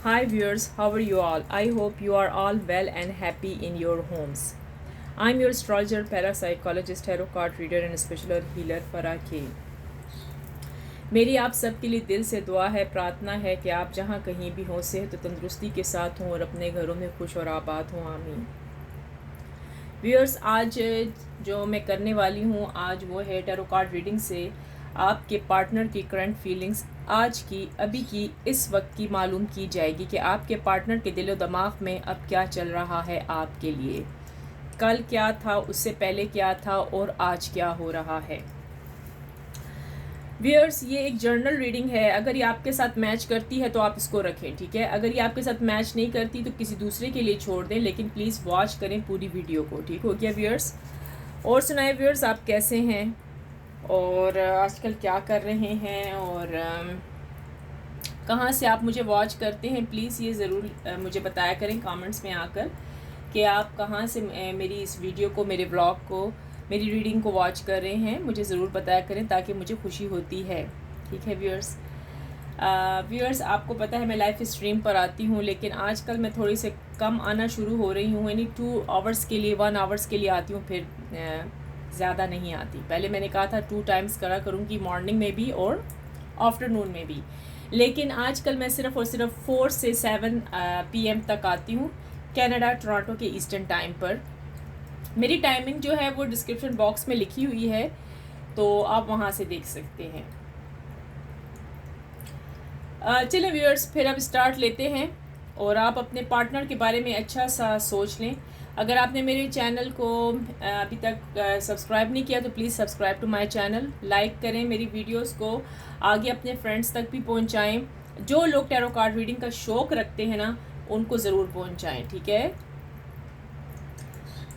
Hi viewers, how are you all? I hope you are all well and happy in your homes. I'm your astrologer, parapsychologist, tarot card reader and spiritual healer Farah K. मेरी आप सबके लिए दिल से दुआ है, प्रार्थना है कि आप जहाँ कहीं भी हों सेहत और तंदुरुस्ती के साथ हों और अपने घरों में खुश और आबाद हों। आमीन। व्यूअर्स, आज जो मैं करने वाली हूँ आज वो है टैरो कार्ड रीडिंग से आपके पार्टनर की करंट फीलिंग्स आज की अभी की इस वक्त की मालूम की जाएगी कि आपके पार्टनर के दिलो दिमाग में अब क्या चल रहा है आपके लिए, कल क्या था, उससे पहले क्या था और आज क्या हो रहा है। व्यूअर्स, ये एक जर्नल रीडिंग है। अगर ये आपके साथ मैच करती है तो आप इसको रखें, ठीक है। अगर ये आपके साथ मैच नहीं करती तो किसी दूसरे के लिए छोड़ दें, लेकिन प्लीज़ वॉच करें पूरी वीडियो को, ठीक हो गया व्यूअर्स। और सुनाए व्यूअर्स, आप कैसे हैं और आजकल क्या कर रहे हैं और कहाँ से आप मुझे वॉच करते हैं, प्लीज़ ये ज़रूर मुझे बताया करें कमेंट्स में आकर कि आप कहाँ से मेरी इस वीडियो को, मेरे व्लॉग को, मेरी रीडिंग को वॉच कर रहे हैं। मुझे ज़रूर बताया करें ताकि मुझे खुशी होती है, ठीक है व्यूअर्स। व्यूअर्स, आपको पता है मैं लाइव स्ट्रीम पर आती हूँ, लेकिन आजकल मैं थोड़ी से कम आना शुरू हो रही हूँ, यानी 2 आवर्स के लिए, 1 आवर्स के लिए आती हूँ, फिर ज़्यादा नहीं आती। पहले मैंने कहा था 2 टाइम्स करा करूँगी, मॉर्निंग में भी और आफ्टरनून में भी, लेकिन आजकल मैं सिर्फ़ और सिर्फ 4 से 7 PM तक आती हूँ, कनाडा टोरंटो के ईस्टर्न टाइम पर। मेरी टाइमिंग जो है वो डिस्क्रिप्शन बॉक्स में लिखी हुई है, तो आप वहाँ से देख सकते हैं। चलिए व्यूअर्स, फिर अब स्टार्ट लेते हैं और आप अपने पार्टनर के बारे में अच्छा सा सोच लें। अगर आपने मेरे चैनल को अभी तक सब्सक्राइब नहीं किया तो please subscribe to my channel, like करें, मेरी वीडियोस को आगे अपने फ्रेंड्स तक भी पहुंचाएं। जो लोग टैरो कार्ड रीडिंग का शौक़ रखते हैं ना, उनको ज़रूर पहुंचाएं, ठीक है।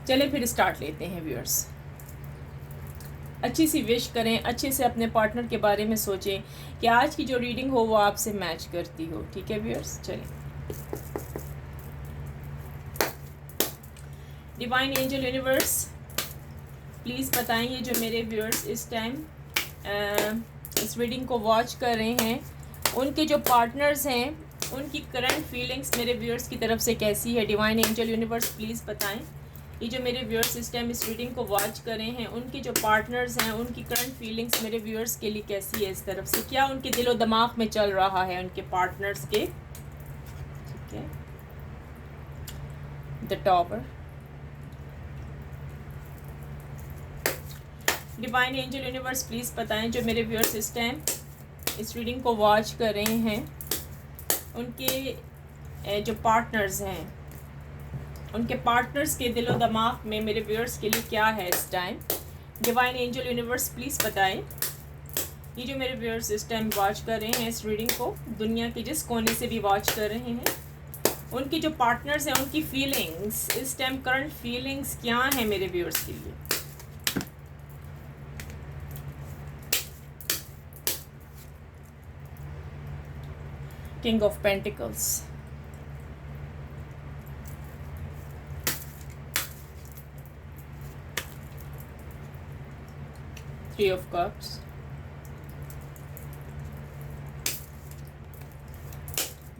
चलिए फिर स्टार्ट लेते हैं व्यूअर्स। अच्छी सी विश करें, अच्छे से अपने पार्टनर के बारे में सोचें कि आज की जो रीडिंग हो वो आपसे मैच करती हो, ठीक है व्यूअर्स। चलिए, डिवाइन एंजल यूनिवर्स प्लीज़ बताएं, ये जो मेरे व्यूअर्स इस टाइम इस रीडिंग को वॉच कर रहे हैं, उनके जो पार्टनर्स हैं उनकी करंट फीलिंग्स मेरे व्यूअर्स की तरफ से कैसी है। डिवाइन एंजल यूनिवर्स प्लीज़ बताएं, ये जो मेरे व्यूअर्स इस टाइम इस रीडिंग को वॉच कर रहे हैं, उनके जो पार्टनर्स हैं उनकी करंट फीलिंग्स मेरे व्यूअर्स के लिए कैसी है, इस तरफ से क्या उनके दिलो दिमाग में चल रहा है उनके पार्टनर्स के, ठीक है। The tower, divine angel universe please बताएं, जो मेरे व्यूअर्स इस टाइम इस रीडिंग को वॉच कर रहे हैं, उनके जो पार्टनर्स हैं, उनके पार्टनर्स के दिलो दिमाग में मेरे व्यूअर्स के लिए क्या है इस time. Divine angel universe please बताएं, ये जो मेरे व्यूअर्स इस टाइम वॉच कर रहे हैं इस रीडिंग को, दुनिया के जिस कोने से भी वॉच कर रहे हैं, उनके जो पार्टनर्स हैं उनकी फीलिंग्स इस टाइम, करंट फीलिंग्स क्या हैं मेरे व्यूअर्स के लिए। King of pentacles, three of cups,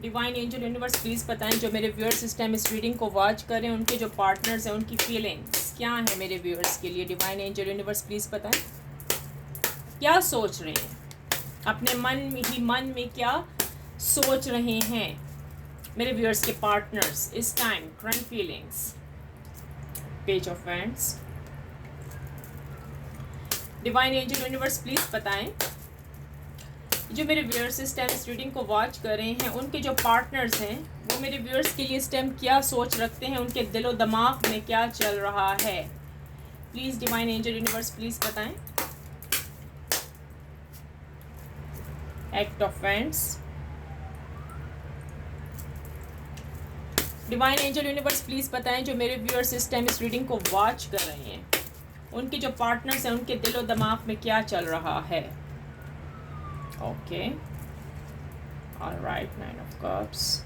divine angel universe please बताएं, जो मेरे व्यूअर्स इस टाइम इस रीडिंग को वॉच करें, उनके जो पार्टनर्स हैं उनकी फीलिंग्स क्या है मेरे व्यूअर्स के लिए। डिवाइन एंजल यूनिवर्स प्लीज़ बताएं, क्या सोच रहे हैं, अपने मन में क्या सोच रहे हैं मेरे व्यूअर्स के पार्टनर्स इस time, current feelings. Page of wands, divine angel universe please बताएं, जो मेरे व्यूअर्स इस टाइम इस रीडिंग को वॉच कर रहे हैं, उनके जो पार्टनर्स हैं वो मेरे व्यूअर्स के लिए इस टाइम क्या सोच रखते हैं, उनके दिलो दिमाग में क्या चल रहा है। Please divine angel universe please बताएं। Act of wands, divine angel universe please बताएं, जो मेरे व्यूअर्स इस टाइम इस रीडिंग को वॉच कर रहे हैं, उनके जो पार्टनर्स हैं उनके दिलो दिमाग में क्या चल रहा है। Okay, alright, 9 of cups.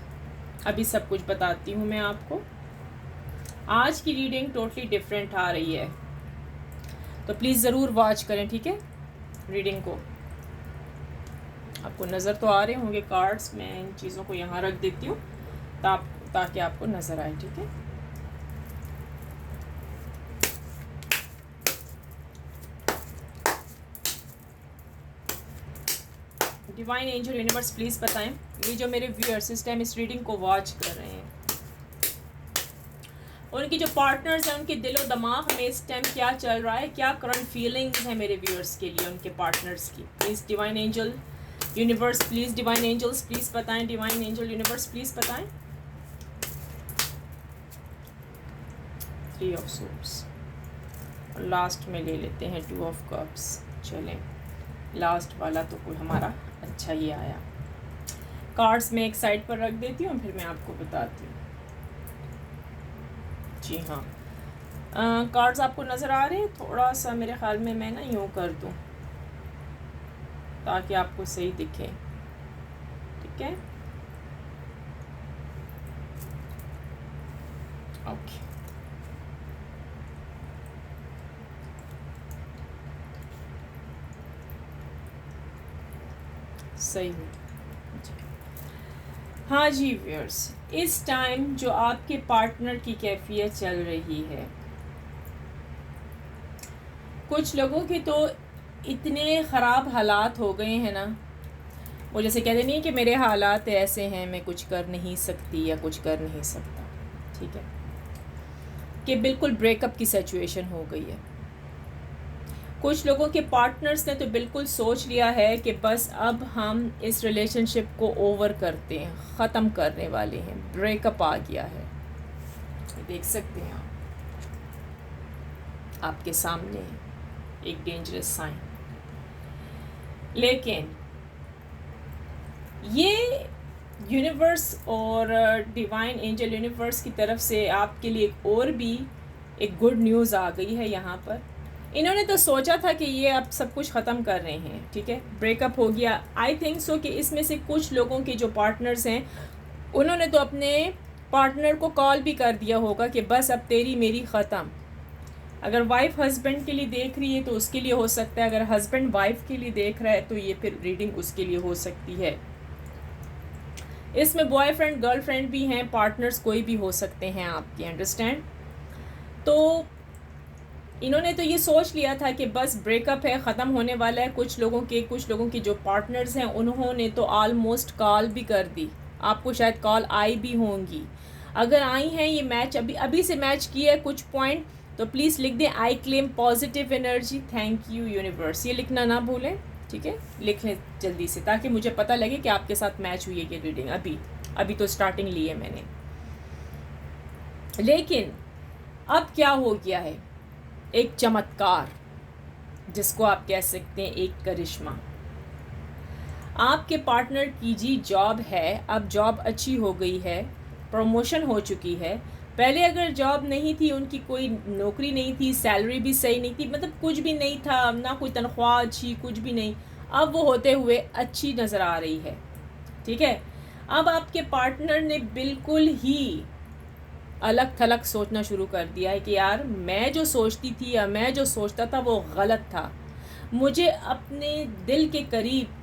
अभी सब कुछ बताती हूँ मैं आपको। आज की रीडिंग टोटली डिफरेंट आ रही है, तो प्लीज़ ज़रूर वॉच करें, ठीक है। रीडिंग को आपको नज़र तो आ रहे होंगे कार्ड्स, मैं इन चीज़ों को यहाँ रख देती हूँ ताकि आपको नज़र आए, ठीक है। डिवाइन एंजल यूनिवर्स प्लीज़ बताएं, ये जो मेरे व्यूअर्स इस टाइम इस रीडिंग को वॉच कर रहे हैं, उनकी जो पार्टनर्स हैं उनके दिलो दिमाग में इस टाइम क्या चल रहा है, क्या करंट फीलिंग्स हैं मेरे व्यूअर्स के लिए उनके पार्टनर्स की। Please divine angel universe please, divine angels please बताएं, डिवाइन एंजल यूनिवर्स प्लीज़ बताएं। 3 ऑफ सोर्ड्स और लास्ट में ले लेते हैं 2 ऑफ कप्स। चलें, लास्ट वाला तो कोई हमारा अच्छा ही आया। कार्ड्स में एक साइड पर रख देती हूँ, फिर मैं आपको बताती हूँ। जी हाँ, कार्ड्स आपको नज़र आ रहे हैं? थोड़ा सा मेरे ख्याल में मैं ना यूँ कर दूँ ताकि आपको सही दिखे, ठीक है। ओके, सही है। हाँ जी व्यूअर्स, इस टाइम जो आपके पार्टनर की कैफियत चल रही है, कुछ लोगों के तो इतने ख़राब हालात हो गए हैं ना, वो जैसे कहते नहीं कि मेरे हालात ऐसे हैं, मैं कुछ कर नहीं सकती या कुछ कर नहीं सकता, ठीक है, कि बिल्कुल ब्रेकअप की सिचुएशन हो गई है। कुछ लोगों के पार्टनर्स ने तो बिल्कुल सोच लिया है कि बस अब हम इस रिलेशनशिप को ओवर करते हैं, ख़त्म करने वाले हैं, ब्रेकअप आ गया है। देख सकते हैं आपके सामने एक डेंजरस साइन। लेकिन ये यूनिवर्स और डिवाइन एंजल यूनिवर्स की तरफ से आपके लिए और भी एक गुड न्यूज़ आ गई है यहाँ पर। इन्होंने तो सोचा था कि ये अब सब कुछ ख़त्म कर रहे हैं, ठीक है, ब्रेकअप हो गया। आई थिंक सो कि इसमें से कुछ लोगों के जो पार्टनर्स हैं उन्होंने तो अपने पार्टनर को कॉल भी कर दिया होगा कि बस अब तेरी मेरी ख़त्म। अगर वाइफ हस्बैंड के लिए देख रही है तो उसके लिए हो सकता है, अगर हस्बैंड वाइफ के लिए देख रहा है तो ये फिर रीडिंग उसके लिए हो सकती है। इसमें बॉयफ्रेंड गर्लफ्रेंड भी हैं, पार्टनर्स कोई भी हो सकते हैं आपके, अंडरस्टैंड। तो इन्होंने तो ये सोच लिया था कि बस ब्रेकअप है, ख़त्म होने वाला है। कुछ लोगों के जो पार्टनर्स हैं उन्होंने तो ऑलमोस्ट कॉल भी कर दी, आपको शायद कॉल आई भी होंगी। अगर आई हैं, ये मैच अभी से मैच किया है कुछ पॉइंट, तो प्लीज़ लिख दें I claim positive energy, thank you universe. ये लिखना ना भूलें, ठीक है, लिख लें जल्दी से ताकि मुझे पता लगे कि आपके साथ मैच हुई है ये रीडिंग। अभी तो स्टार्टिंग ली है मैंने। लेकिन अब क्या हो गया है, एक चमत्कार जिसको आप कह सकते हैं एक करिश्मा। आपके पार्टनर की जी जॉब है, अब जॉब अच्छी हो गई है, प्रमोशन हो चुकी है। पहले अगर जॉब नहीं थी, उनकी कोई नौकरी नहीं थी, सैलरी भी सही नहीं थी, मतलब कुछ भी नहीं था, ना कोई तनख्वाह अच्छी, कुछ भी नहीं। अब वो होते हुए अच्छी नज़र आ रही है, ठीक है। अब आपके पार्टनर ने बिल्कुल ही अलग थलग सोचना शुरू कर दिया है कि यार मैं जो सोचती थी या मैं जो सोचता था वो गलत था। मुझे अपने दिल के करीब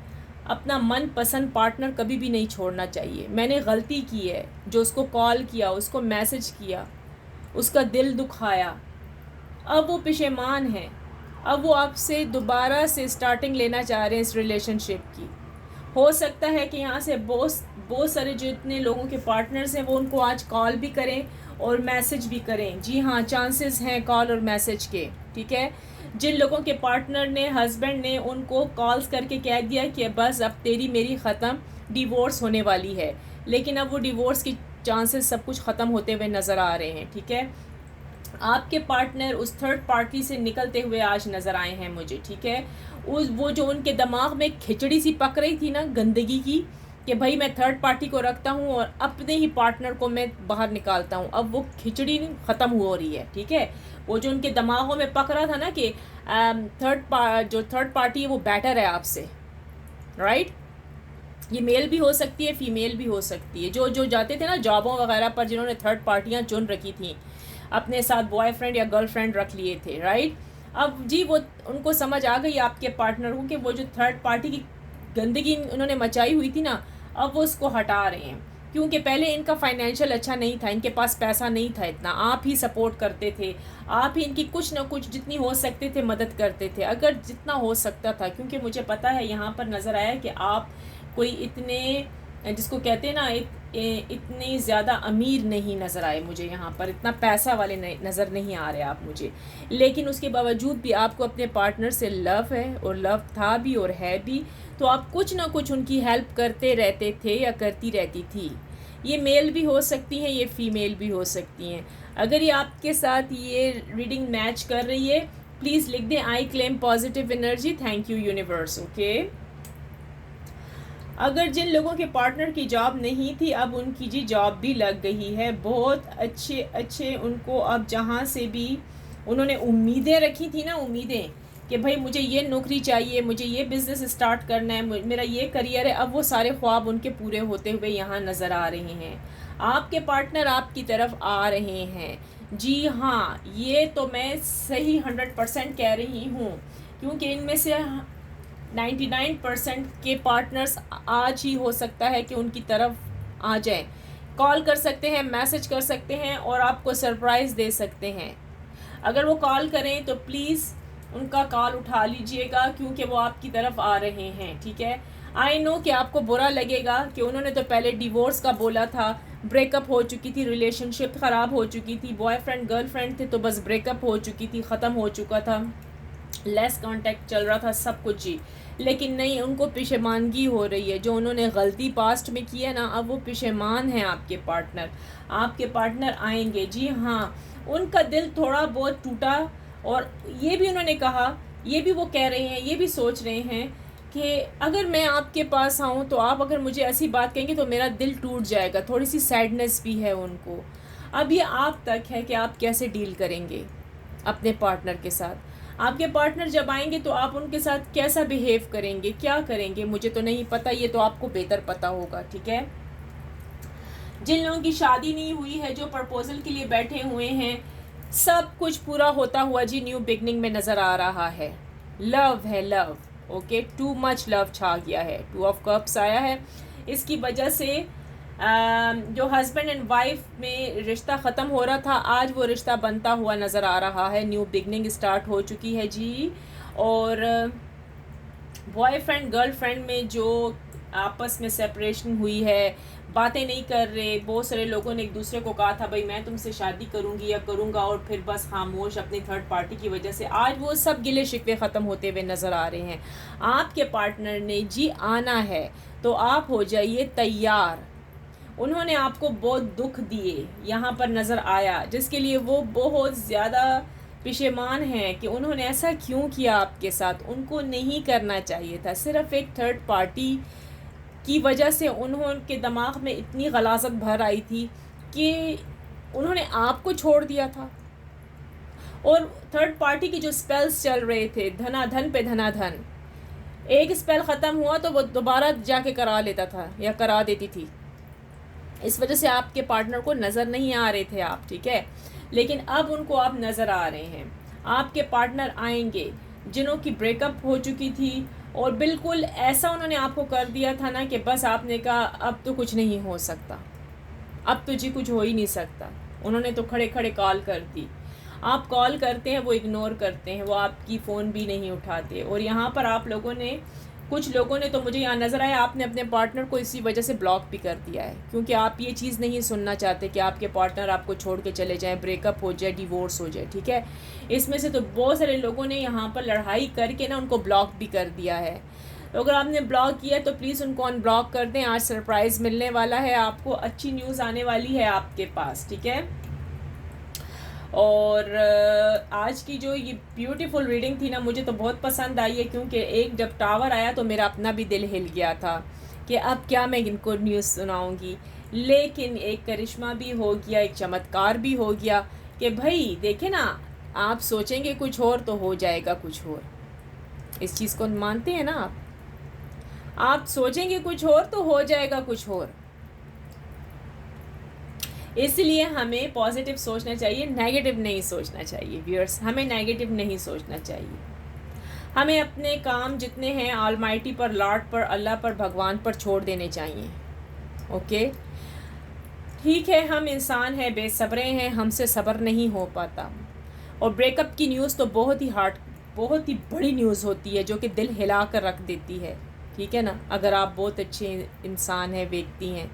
अपना मनपसंद पार्टनर कभी भी नहीं छोड़ना चाहिए। मैंने गलती की है, जो उसको कॉल किया, उसको मैसेज किया, उसका दिल दुखाया। अब वो पेशेमान है, अब वो आपसे दोबारा से स्टार्टिंग लेना चाह रहे हैं इस रिलेशनशिप की। हो सकता है कि यहाँ से बहुत सारे जितने लोगों के पार्टनर्स हैं वो उनको आज कॉल भी करें और मैसेज भी करें। जी हाँ, चांसेस हैं कॉल और मैसेज के, ठीक है। जिन लोगों के पार्टनर ने, हस्बैंड ने उनको कॉल्स करके कह दिया कि बस अब तेरी मेरी ख़त्म, डिवोर्स होने वाली है, लेकिन अब वो डिवोर्स की चांसेस सब कुछ ख़त्म होते हुए नज़र आ रहे हैं, ठीक है। आपके पार्टनर उस थर्ड पार्टी से निकलते हुए आज नज़र आए हैं मुझे, ठीक है। वो जो उनके दिमाग में खिचड़ी सी पक रही थी ना गंदगी की, कि भाई मैं थर्ड पार्टी को रखता हूँ और अपने ही पार्टनर को मैं बाहर निकालता हूँ, अब वो खिचड़ी ख़त्म हो रही है, ठीक है। वो जो उनके दिमागों में पक रहा था ना कि जो थर्ड पार्टी है वो बेटर है आपसे, राइट। ये मेल भी हो सकती है, फीमेल भी हो सकती है। जो जाते थे ना जॉबों वगैरह पर, जिन्होंने थर्ड पार्टियाँ चुन रखी थी, अपने साथ बॉयफ्रेंड या गर्लफ्रेंड रख लिए थे, राइट। अब जी वो उनको समझ आ गई आपके पार्टनर को कि वो जो थर्ड पार्टी की गंदगी उन्होंने मचाई हुई थी ना, अब वो उसको हटा रहे हैं। क्योंकि पहले इनका फाइनेंशियल अच्छा नहीं था, इनके पास पैसा नहीं था इतना, आप ही सपोर्ट करते थे, आप ही इनकी कुछ ना कुछ जितनी हो सकते थे मदद करते थे, अगर जितना हो सकता था। क्योंकि मुझे पता है यहाँ पर नज़र आया कि आप कोई इतने, जिसको कहते हैं ना, इतनी ज़्यादा अमीर नहीं नज़र आए मुझे, यहाँ पर इतना पैसा वाले नज़र नहीं आ रहे आप मुझे। लेकिन उसके बावजूद भी आपको अपने पार्टनर से लव है, और लव था भी और है भी, तो आप कुछ ना कुछ उनकी हेल्प करते रहते थे या करती रहती थी। ये मेल भी हो सकती हैं, ये फीमेल भी हो सकती हैं। अगर ये आपके साथ ये रीडिंग मैच कर रही है, प्लीज़ लिख दें I claim positive energy, thank you universe. Okay, अगर जिन लोगों के पार्टनर की जॉब नहीं थी, अब उनकी जी जॉब भी लग गई है। बहुत अच्छे उनको अब जहाँ से भी उन्होंने उम्मीदें रखी थी ना, उम्मीदें कि भाई मुझे ये नौकरी चाहिए, मुझे ये बिज़नेस स्टार्ट करना है, मेरा ये करियर है, अब वो सारे ख्वाब उनके पूरे होते हुए यहाँ नज़र आ रहे हैं। आपके पार्टनर आपकी तरफ आ रहे हैं। जी हाँ, ये तो मैं सही 100% कह रही हूँ, क्योंकि इनमें से 99% के पार्टनर्स आज ही हो सकता है कि उनकी तरफ आ जाएं। कॉल कर सकते हैं, मैसेज कर सकते हैं और आपको सरप्राइज़ दे सकते हैं। अगर वो कॉल करें तो प्लीज़ उनका कॉल उठा लीजिएगा, क्योंकि वो आपकी तरफ आ रहे हैं। ठीक है, आई नो कि आपको बुरा लगेगा कि उन्होंने तो पहले डिवोर्स का बोला था, ब्रेकअप हो चुकी थी, रिलेशनशिप ख़राब हो चुकी थी, बॉयफ्रेंड गर्लफ्रेंड थे तो बस ब्रेकअप हो चुकी थी, ख़त्म हो चुका था, लेस कांटेक्ट चल रहा था, सब कुछ ही। लेकिन नहीं, उनको पेशेमानगी हो रही है, जो उन्होंने गलती पास्ट में की है ना, अब वो पेशेमान हैं। आपके पार्टनर आएंगे। जी हाँ, उनका दिल थोड़ा बहुत टूटा, और ये भी उन्होंने कहा, ये भी वो कह रहे हैं, ये भी सोच रहे हैं कि अगर मैं आपके पास आऊँ तो आप अगर मुझे ऐसी बात कहेंगे तो मेरा दिल टूट जाएगा। थोड़ी सी सैडनेस भी है उनको। अब ये आप तक है कि आप कैसे डील करेंगे अपने पार्टनर के साथ। आपके पार्टनर जब आएंगे तो आप उनके साथ कैसा बिहेव करेंगे, क्या करेंगे, मुझे तो नहीं पता, ये तो आपको बेहतर पता होगा। ठीक है, जिन लोगों की शादी नहीं हुई है, जो प्रपोजल के लिए बैठे हुए हैं, सब कुछ पूरा होता हुआ जी न्यू बिगनिंग में नज़र आ रहा है। लव है, love. Okay, too much love छा गया है, 2 ऑफ कप्स आया है। इसकी वजह से जो हस्बैंड एंड वाइफ में रिश्ता ख़त्म हो रहा था, आज वो रिश्ता बनता हुआ नज़र आ रहा है। न्यू बिगनिंग स्टार्ट हो चुकी है जी। और बॉयफ्रेंड गर्लफ्रेंड में जो आपस में सेपरेशन हुई है, बातें नहीं कर रहे, बहुत सारे लोगों ने एक दूसरे को कहा था भाई मैं तुमसे शादी करूंगी या करूंगा, और फिर बस खामोश अपनी थर्ड पार्टी की वजह से, आज वो सब गिले शिकवे ख़त्म होते हुए नज़र आ रहे हैं। आपके पार्टनर ने जी आना है तो आप हो जाइए तैयार। उन्होंने आपको बहुत दुख दिए, यहाँ पर नज़र आया, जिसके लिए वो बहुत ज़्यादा पेशेमान हैं कि उन्होंने ऐसा क्यों किया आपके साथ। उनको नहीं करना चाहिए था। सिर्फ़ एक थर्ड पार्टी की वजह से उन्होंने दिमाग में इतनी गलाज़त भर आई थी कि उन्होंने आपको छोड़ दिया था। और थर्ड पार्टी की जो स्पेल्स चल रहे थे, धनाधन पे धनाधन, एक स्पेल ख़त्म हुआ तो वो दोबारा जाके करा लेता था या करा देती थी। इस वजह से आपके पार्टनर को नज़र नहीं आ रहे थे आप। ठीक है, लेकिन अब उनको आप नज़र आ रहे हैं। आपके पार्टनर आएंगे जिन्हों की ब्रेकअप हो चुकी थी, और बिल्कुल ऐसा उन्होंने आपको कर दिया था ना कि बस आपने कहा अब तो कुछ नहीं हो सकता, अब तो जी कुछ हो ही नहीं सकता। उन्होंने तो खड़े खड़े कॉल कर दी। आप कॉल करते हैं वो इग्नोर करते हैं, वो आपकी फ़ोन भी नहीं उठाते। और यहाँ पर आप लोगों ने, कुछ लोगों ने तो मुझे यहाँ नज़र आया, आपने अपने पार्टनर को इसी वजह से ब्लॉक भी कर दिया है, क्योंकि आप ये चीज़ नहीं सुनना चाहते कि आपके पार्टनर आपको छोड़ के चले जाएं, ब्रेकअप हो जाए, डिवोर्स हो जाए। ठीक है, इसमें से तो बहुत सारे लोगों ने यहाँ पर लड़ाई करके ना उनको ब्लॉक भी कर दिया है। तो अगर आपने ब्लॉक किया तो प्लीज़ उनको अनब्लॉक कर दें। आज सरप्राइज़ मिलने वाला है आपको, अच्छी न्यूज़ आने वाली है आपके पास। ठीक है, और आज की जो ये ब्यूटीफुल रीडिंग थी ना, मुझे तो बहुत पसंद आई है, क्योंकि एक जब टावर आया तो मेरा अपना भी दिल हिल गया था कि अब क्या मैं इनको न्यूज़ सुनाऊंगी। लेकिन एक करिश्मा भी हो गया, एक चमत्कार भी हो गया कि भाई देखे ना, आप सोचेंगे कुछ और तो हो जाएगा कुछ और। इस चीज़ को मानते हैं ना आप सोचेंगे कुछ और तो हो जाएगा कुछ और। इसलिए हमें पॉजिटिव सोचना चाहिए, नेगेटिव नहीं सोचना चाहिए व्यूअर्स। हमें नेगेटिव नहीं सोचना चाहिए। हमें अपने काम जितने हैं ऑलमाइटी पर, लॉर्ड पर, अल्लाह पर, भगवान पर छोड़ देने चाहिए। ओके, ठीक है, हम इंसान हैं, बेसब्रे हैं, हमसे सब्र नहीं हो पाता। और ब्रेकअप की न्यूज़ तो बहुत ही बड़ी न्यूज़ होती है, जो कि दिल हिला कर रख देती है, ठीक है ना, अगर आप बहुत अच्छे इंसान हैं, व्यक्ति हैं,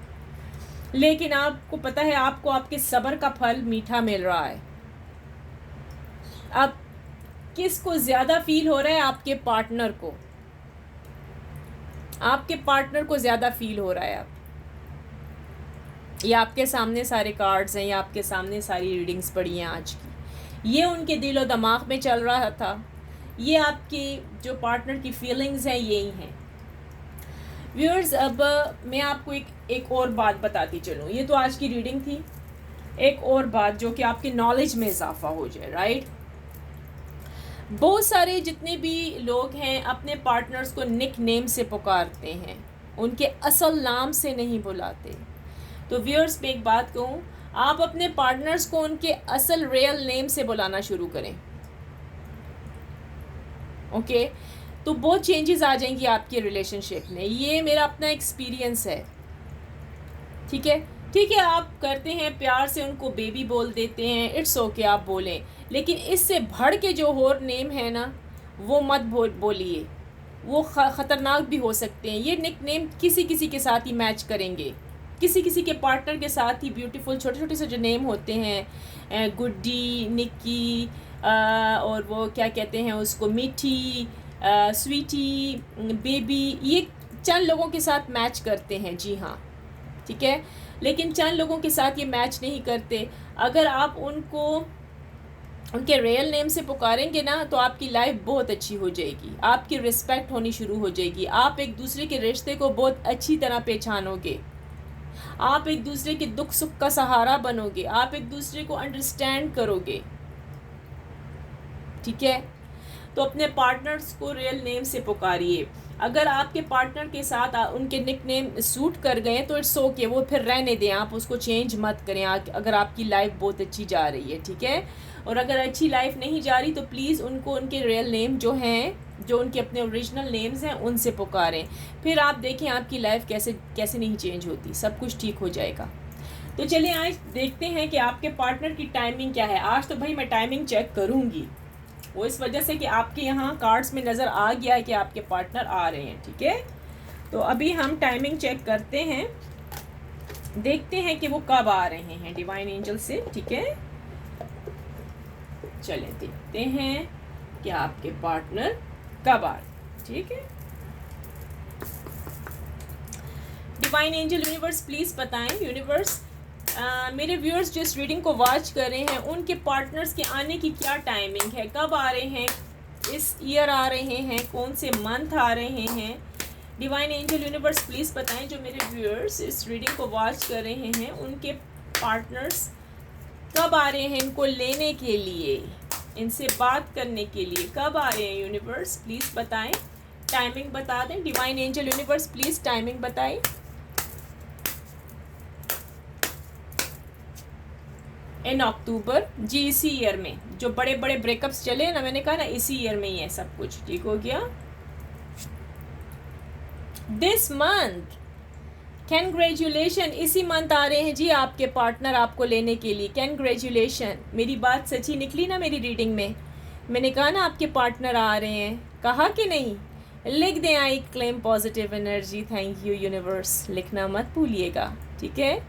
लेकिन आपको पता है आपको आपके सब्र का फल मीठा मिल रहा है। अब किसको ज़्यादा फील हो रहा है? आपके पार्टनर को, आपके पार्टनर को ज़्यादा फील हो रहा है। अब ये आपके सामने सारे कार्ड्स हैं, या आपके सामने सारी रीडिंग्स पड़ी हैं आज की, ये उनके दिल और दिमाग में चल रहा था। ये आपके जो पार्टनर की फीलिंग्स हैं यही हैं। व्यूअर्स, अब मैं आपको एक और बात बताती चलूँ। ये तो आज की रीडिंग थी। एक और बात जो कि आपकी नॉलेज में इजाफा हो जाए, राइट। बहुत सारे जितने भी लोग हैं अपने पार्टनर्स को निक नेम से पुकारते हैं, उनके असल नाम से नहीं बुलाते। तो व्यूअर्स, मैं एक बात कहूँ, आप अपने पार्टनर्स को उनके असल रियल नेम से बुलाना शुरू करें, ओके। तो बहुत चेंजेस आ जाएंगी आपके रिलेशनशिप में। ये मेरा अपना एक्सपीरियंस है, ठीक है। ठीक है, आप करते हैं प्यार से उनको बेबी बोल देते हैं, इट्स ओके, आप बोलें, लेकिन इससे बढ़ के जो और नेम है ना, वो मत बोलिए। वो ख़तरनाक भी हो सकते हैं। ये निक नेम किसी किसी के साथ ही मैच करेंगे, किसी किसी के पार्टनर के साथ ही ब्यूटीफुल छोटे छोटे से जो नेम होते हैं, गुड्डी, निक्की, और वो क्या कहते हैं उसको, मीठी, स्वीटी, बेबी, ये चंद लोगों के साथ मैच करते हैं, जी हाँ, ठीक है। लेकिन चंद लोगों के साथ ये मैच नहीं करते। अगर आप उनको उनके रियल नेम से पुकारेंगे ना, तो आपकी लाइफ बहुत अच्छी हो जाएगी, आपकी रिस्पेक्ट होनी शुरू हो जाएगी, आप एक दूसरे के रिश्ते को बहुत अच्छी तरह पहचानोगे, आप एक दूसरे के दुख सुख का सहारा बनोगे, आप एक दूसरे को अंडरस्टैंड करोगे, ठीक है। तो अपने पार्टनर्स को रियल नेम से पुकारिए। अगर आपके पार्टनर के साथ उनके निक नेम सूट कर गए तो इट्स ओके, वो फिर रहने दें, आप उसको चेंज मत करें अगर आपकी लाइफ बहुत अच्छी जा रही है, ठीक है। और अगर अच्छी लाइफ नहीं जा रही तो प्लीज़ उनको उनके रियल नेम जो हैं, जो उनके अपने ओरिजिनल नेम्स हैं, उनसे पुकारें। फिर आप देखें आपकी लाइफ कैसे कैसे नहीं चेंज होती, सब कुछ ठीक हो जाएगा। तो चलिए आज देखते हैं कि आपके पार्टनर की टाइमिंग क्या है। आज तो भाई मैं टाइमिंग चेक करूँगी, वो इस वजह से कि आपके यहाँ कार्ड्स में नज़र आ गया है कि आपके पार्टनर आ रहे हैं, ठीक है। तो अभी हम टाइमिंग चेक करते हैं, देखते हैं कि वो कब आ रहे हैं डिवाइन एंजल से, ठीक है। चलें देखते हैं कि आपके पार्टनर कब आ रहे हैं, ठीक है। डिवाइन एंजल यूनिवर्स प्लीज़ बताएं। यूनिवर्स, मेरे व्यूअर्स जो इस रीडिंग को वॉच कर रहे हैं, उनके पार्टनर्स के आने की क्या टाइमिंग है, कब आ रहे हैं, इस ईयर आ रहे हैं, कौन से मंथ आ रहे हैं। डिवाइन एंजल यूनिवर्स प्लीज़ बताएं, जो मेरे व्यूअर्स इस रीडिंग को वॉच कर रहे हैं, उनके पार्टनर्स कब आ रहे हैं इनको लेने के लिए, इनसे बात करने के लिए कब आ रहे हैं। यूनिवर्स प्लीज़ बताएं, टाइमिंग बता दें। Divine angel universe please timing बताएं। इन अक्टूबर, जी इसी ईयर में जो बड़े बड़े ब्रेकअप्स चले ना, मैंने कहा ना इसी ईयर में ही है सब कुछ, ठीक हो गया। दिस मंथ, कैंग्रेचुलेशन, इसी मंथ आ रहे हैं जी आपके पार्टनर आपको लेने के लिए, कैंग्रेचुलेशन। मेरी बात सच्ची निकली ना मेरी रीडिंग में, मैंने कहा ना आपके पार्टनर आ रहे हैं, कहा कि नहीं। लिख दें, I claim positive energy, thank you universe, लिखना मत भूलिएगा, ठीक है।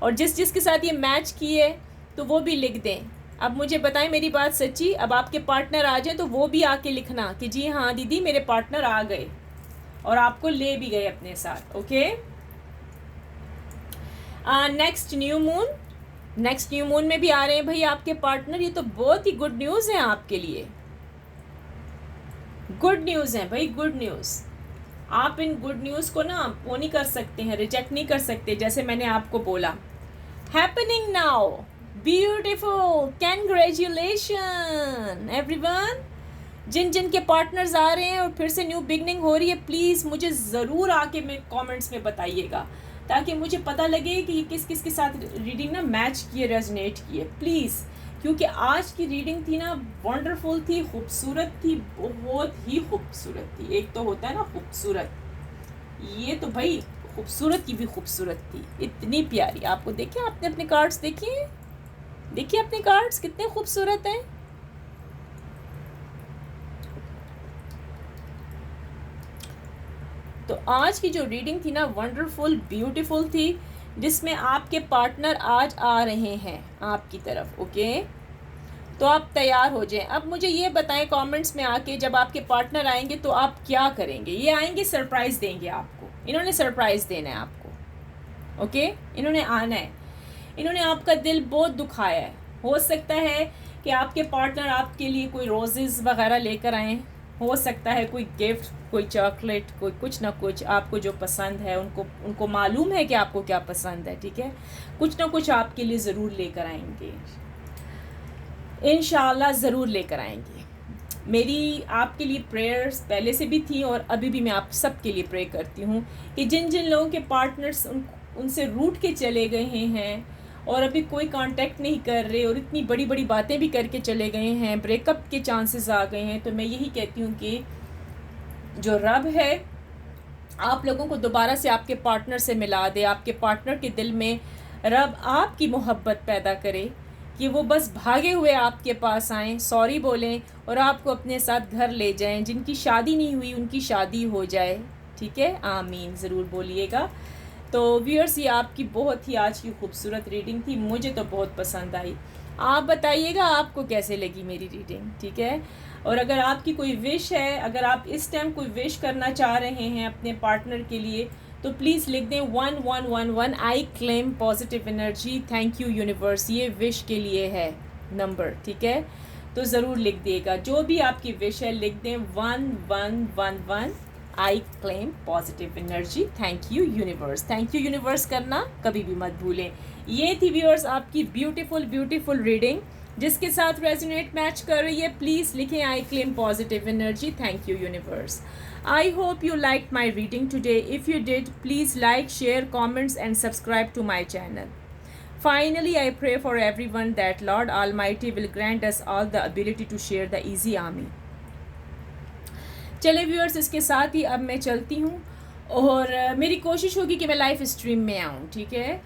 और जिसके साथ ये मैच किए तो वो भी लिख दें। अब मुझे बताएं मेरी बात सच्ची, अब आपके पार्टनर आ जाए तो वो भी आके लिखना कि जी हाँ दीदी मेरे पार्टनर आ गए और आपको ले भी गए अपने साथ, ओके। नेक्स्ट न्यू मून में भी आ रहे हैं भाई आपके पार्टनर, ये तो बहुत ही गुड न्यूज़ है आपके लिए, गुड न्यूज़ है भाई, गुड न्यूज़। आप इन गुड न्यूज़ को ना वो नहीं कर सकते हैं, रिजेक्ट नहीं कर सकते, जैसे मैंने आपको बोला। Happening now, beautiful, congratulation everyone. जिन के पार्टनर्स आ रहे हैं और फिर से न्यू बिगनिंग हो रही है, प्लीज़ मुझे ज़रूर आके मेरे कमेंट्स में बताइएगा, ताकि मुझे पता लगे कि किस किस के साथ रीडिंग ना मैच किए, रेजोनेट किए, प्लीज़। क्योंकि आज की रीडिंग थी ना वंडरफुल थी, खूबसूरत थी, बहुत ही खूबसूरत थी। एक तो होता है ना खूबसूरत, ये तो भाई खूबसूरत की भी खूबसूरत थी, इतनी प्यारी। आपको देखिए, आपने अपने कार्ड्स देखिए, देखिए अपने कार्ड्स कितने खूबसूरत हैं। तो आज की जो रीडिंग थी ना, वंडरफुल ब्यूटीफुल थी, जिसमें आपके पार्टनर आज आ रहे हैं आपकी तरफ। ओके, तो आप तैयार हो जाएं। अब मुझे ये बताएं कमेंट्स में आके, जब आपके पार्टनर आएंगे तो आप क्या करेंगे। ये आएंगे, सरप्राइज़ देंगे आपको, इन्होंने सरप्राइज़ देना है आपको। ओके, इन्होंने आना है, इन्होंने आपका दिल बहुत दुखाया है। हो सकता है कि आपके पार्टनर आपके लिए कोई रोजेज़ वगैरह लेकर आएँ, हो सकता है कोई गिफ्ट, कोई चॉकलेट, कोई कुछ ना कुछ आपको जो पसंद है, उनको मालूम है कि आपको क्या पसंद है, ठीक है। कुछ ना कुछ आपके लिए ज़रूर लेकर आएंगे, इंशाल्लाह ज़रूर लेकर आएंगे। मेरी आपके लिए प्रेयर्स पहले से भी थी और अभी भी मैं आप सब के लिए प्रे करती हूँ कि जिन जिन लोगों के पार्टनर्स उनसे रूठ के चले गए हैं और अभी कोई कांटेक्ट नहीं कर रहे और इतनी बड़ी बड़ी बातें भी करके चले गए हैं, ब्रेकअप के चांसेस आ गए हैं, तो मैं यही कहती हूँ कि जो रब है आप लोगों को दोबारा से आपके पार्टनर से मिला दे। आपके पार्टनर के दिल में रब आपकी मोहब्बत पैदा करे कि वो बस भागे हुए आपके पास आएँ, सॉरी बोलें और आपको अपने साथ घर ले जाएं। जिनकी शादी नहीं हुई उनकी शादी हो जाए, ठीक है, आमीन ज़रूर बोलिएगा। तो व्यूअर्स, ये आपकी बहुत ही आज की खूबसूरत रीडिंग थी, मुझे तो बहुत पसंद आई। आप बताइएगा आपको कैसे लगी मेरी रीडिंग, ठीक है। और अगर आपकी कोई विश है, अगर आप इस टाइम कोई विश करना चाह रहे हैं अपने पार्टनर के लिए, तो प्लीज़ लिख दें 1111 I claim positive energy, thank you universe. ये विश के लिए है नंबर, ठीक है, तो ज़रूर लिख दिएगा। जो भी आपकी विश है लिख दें 1111 I claim positive energy, thank you universe. Thank you universe करना कभी भी मत भूलें। ये थी व्यूअर्स आपकी ब्यूटीफुल ब्यूटीफुल रीडिंग। जिसके साथ रेजोनेट मैच कर रही है प्लीज़ लिखें I claim positive energy, thank you universe. I hope you liked my reading today. If you did, please like, share, comments and subscribe to my channel. Finally, I pray for everyone that Lord Almighty will grant us all the ability to share the easy army. चले viewers, इसके साथ ही अब मैं चलती हूँ और मेरी कोशिश होगी कि मैं लाइव स्ट्रीम में आऊँ, ठीक है।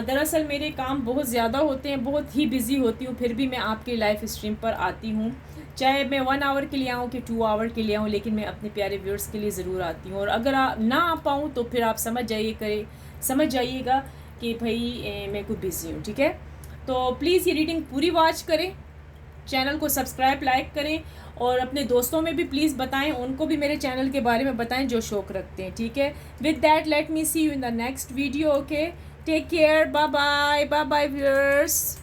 दरअसल मेरे काम बहुत ज़्यादा होते हैं, बहुत ही बिज़ी होती हूँ, फिर भी मैं आपके लाइव स्ट्रीम पर आती हूँ, चाहे मैं 1 आवर के लिए आऊँ कि 2 आवर के लिए आऊँ, लेकिन मैं अपने प्यारे व्यूअर्स के लिए ज़रूर आती हूँ। और अगर ना आ पाऊँ तो फिर आप समझ जाइएगा कि भाई मैं कुछ बिज़ी हूँ, ठीक है। तो प्लीज़ ये रीडिंग पूरी वॉच करें, चैनल को सब्सक्राइब लाइक करें और अपने दोस्तों में भी प्लीज़ बताएं, उनको भी मेरे चैनल के बारे में बताएं जो शौक़ रखते हैं, ठीक है। With that let me see you in the next video. Okay, take care, bye bye, bye bye viewers.